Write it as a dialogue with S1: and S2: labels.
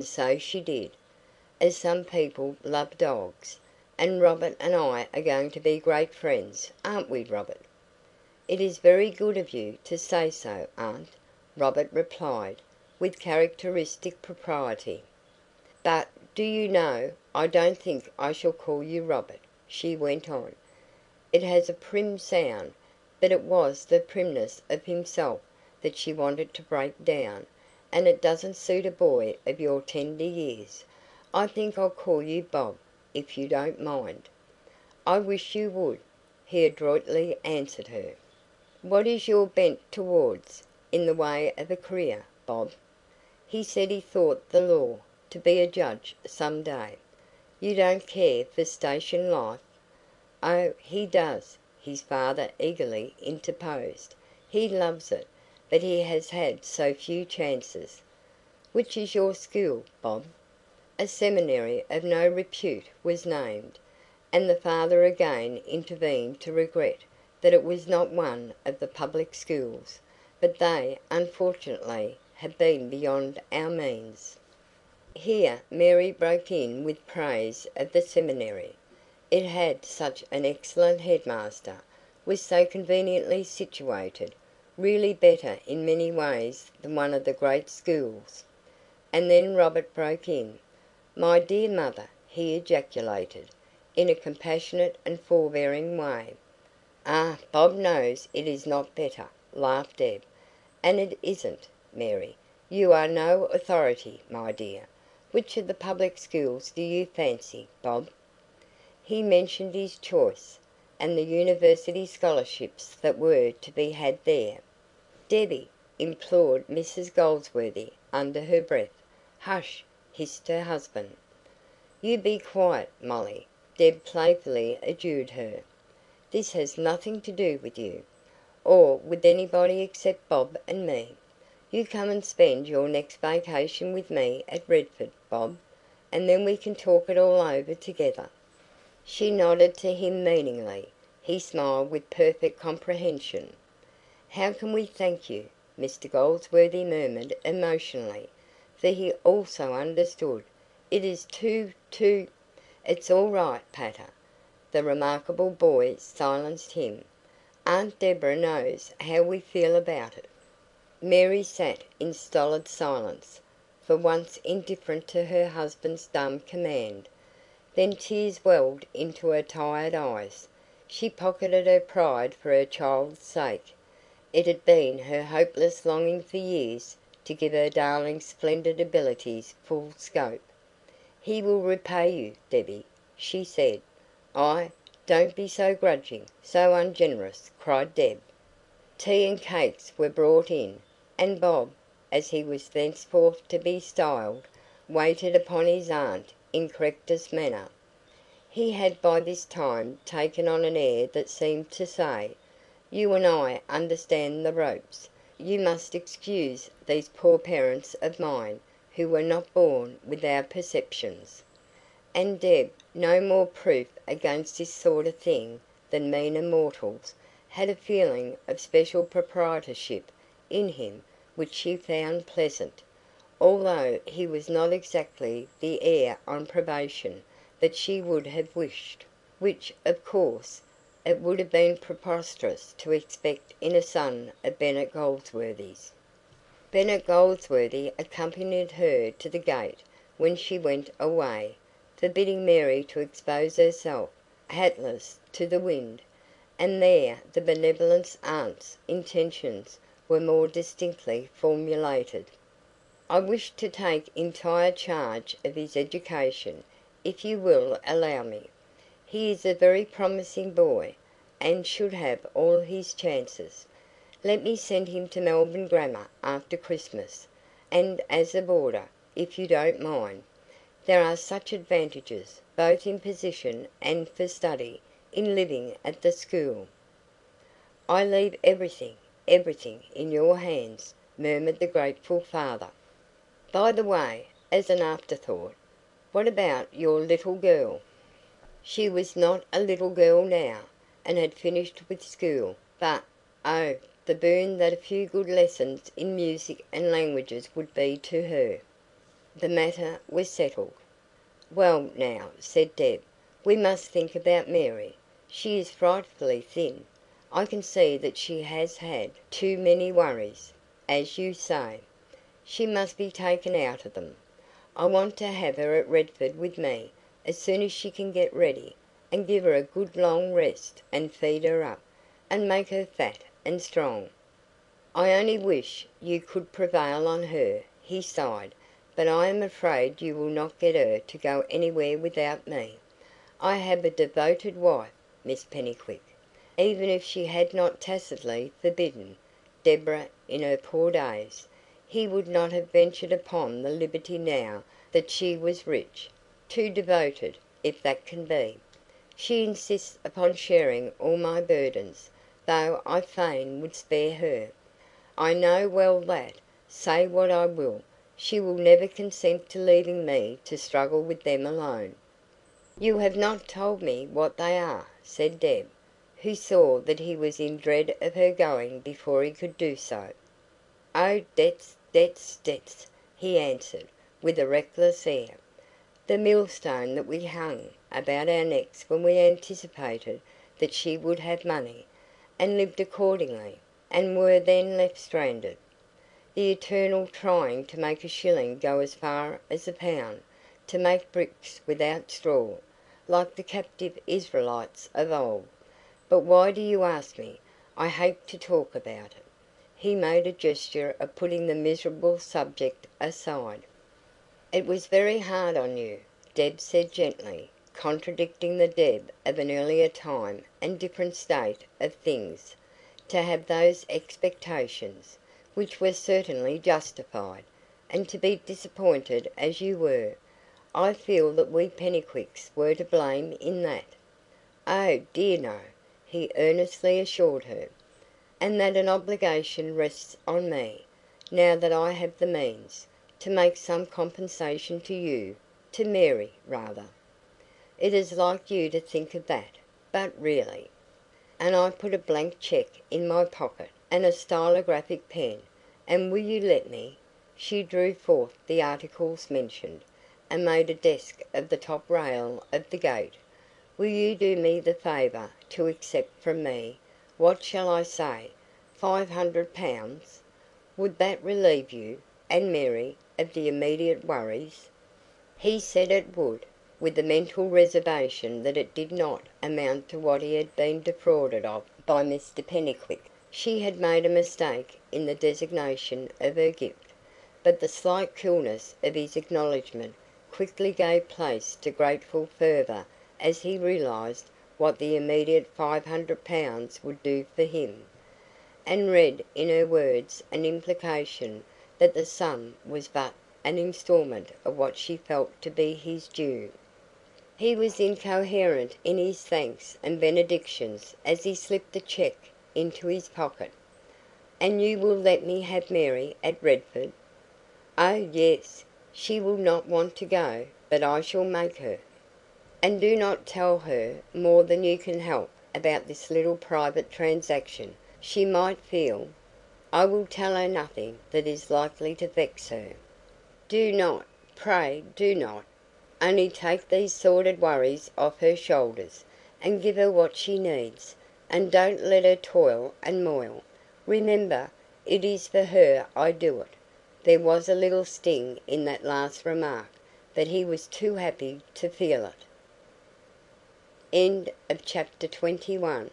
S1: And so she did, as some people love dogs. And Robert and I are going to be great friends, aren't we, Robert?" "It is very good of you to say so, aunt," Robert replied, with characteristic propriety. "But, do you know, I don't think I shall call you Robert," she went on. It has a prim sound, but it was the primness of himself that she wanted to break down, and it doesn't suit a boy of your tender years. "I think I'll call you Bob, if you don't mind." "I wish you would," he adroitly answered her. "What is your bent towards, in the way of a career, Bob?" He said he thought the law, to be a judge some day. "You don't care for station life?" "Oh, he does," his father eagerly interposed. "He loves it, but he has had so few chances." "Which is your school, Bob?" A seminary of no repute was named, and the father again intervened to regret that it was not one of the public schools, but they, unfortunately, have been beyond our means. Here Mary broke in with praise of the seminary. It had such an excellent headmaster, was so conveniently situated, really better in many ways than one of the great schools. And then Robert broke in. "My dear mother," he ejaculated, in a compassionate and forbearing way. "Ah, Bob knows it is not better," laughed Deb. "And it isn't, Mary. You are no authority, my dear. Which of the public schools do you fancy, Bob?" He mentioned his choice, and the university scholarships that were to be had there. "Debbie!" implored Mrs Goldsworthy under her breath. "Hush!" hissed her husband. "You be quiet, Molly," Deb playfully adjured her. "This has nothing to do with you, or with anybody except Bob and me. You come and spend your next vacation with me at Redford, Bob, and then we can talk it all over together." She nodded to him meaningly. He smiled with perfect comprehension. "How can we thank you?" Mr Goldsworthy murmured emotionally, for he also understood. "It is too. It's all right, Pater." The remarkable boy silenced him. "Aunt Deborah knows how we feel about it." Mary sat in stolid silence, for once indifferent to her husband's dumb command. Then tears welled into her tired eyes. She pocketed her pride for her child's sake. It had been her hopeless longing for years to give her darling's splendid abilities full scope. "He will repay you, Debbie," she said. "I don't be so grudging, so ungenerous," cried Deb. Tea and cakes were brought in, and Bob, as he was thenceforth to be styled, waited upon his aunt in correctest manner. He had by this time taken on an air that seemed to say, "You and I understand the ropes. You must excuse these poor parents of mine, who were not born with our perceptions." And Deb, no more proof against this sort of thing than meaner mortals, had a feeling of special proprietorship in him which she found pleasant, although he was not exactly the heir on probation that she would have wished, which, of course, it would have been preposterous to expect in a son of Bennet Goldsworthy's. Bennet Goldsworthy accompanied her to the gate when she went away, forbidding Mary to expose herself, hatless, to the wind, and there the benevolent aunt's intentions were more distinctly formulated. "I wish to take entire charge of his education, if you will allow me. He is a very promising boy, and should have all his chances. Let me send him to Melbourne Grammar after Christmas, and as a boarder, if you don't mind. There are such advantages, both in position and for study, in living at the school." "I leave everything in your hands," murmured the grateful father. "By the way, as an afterthought, what about your little girl?" She was not a little girl now, and had finished with school, but, oh, the boon that a few good lessons in music and languages would be to her! The matter was settled. "Well, now," said Deb, "we must think about Mary. She is frightfully thin. I can see that she has had too many worries, as you say. She must be taken out of them. I want to have her at Redford with me, as soon as she can get ready, and give her a good long rest, and feed her up, and make her fat and strong. I only wish you could prevail on her," he sighed, "but I am afraid you will not get her to go anywhere without me. I have a devoted wife, Miss Pennycuick." Even if she had not tacitly forbidden Deborah in her poor days, he would not have ventured upon the liberty now that she was rich. Too devoted, if that can be. "She insists upon sharing all my burdens, though I fain would spare her. I know well that, say what I will, she will never consent to leaving me to struggle with them alone." "You have not told me what they are," said Deb, who saw that he was in dread of her going before he could do so. "Oh, debts, debts, debts," he answered, with a reckless air. "The millstone that we hung about our necks when we anticipated that she would have money, and lived accordingly, and were then left stranded. The eternal trying to make a shilling go as far as a pound, to make bricks without straw, like the captive Israelites of old. But why do you ask me? I hate to talk about it." He made a gesture of putting the miserable subject aside. "It was very hard on you," Deb said gently, contradicting the Deb of an earlier time and different state of things, "to have those expectations, which were certainly justified, and to be disappointed as you were. I feel that we Pennycuicks were to blame in that." "Oh, dear no," he earnestly assured her. "And that an obligation rests on me, now that I have the means, to make some compensation to you to Mary, rather." "It is like you to think of that, but really " "And I put a blank cheque in my pocket, and a stylographic pen, and will you let me?" She drew forth the articles mentioned, and made a desk of the top rail of the gate. "Will you do me the favour to accept from me, what shall I say, £500? Would that relieve you and Mary of the immediate worries?" He said it would, with the mental reservation that it did not amount to what he had been defrauded of by Mr Pennycuick. She had made a mistake in the designation of her gift, but the slight coolness of his acknowledgment quickly gave place to grateful fervour as he realised what the immediate £500 would do for him, and read in her words an implication that the sum was but an instalment of what she felt to be his due. He was incoherent in his thanks and benedictions as he slipped the cheque into his pocket. "And you will let me have Mary at Redford?" "Oh, yes. She will not want to go, but I shall make her. And do not tell her more than you can help about this little private transaction. She might feel " "I will tell her nothing that is likely to vex her." "Do not, pray do not. Only take these sordid worries off her shoulders, and give her what she needs, and don't let her toil and moil. Remember, it is for her I do it." There was a little sting in that last remark, but he was too happy to feel it. Chapter 21.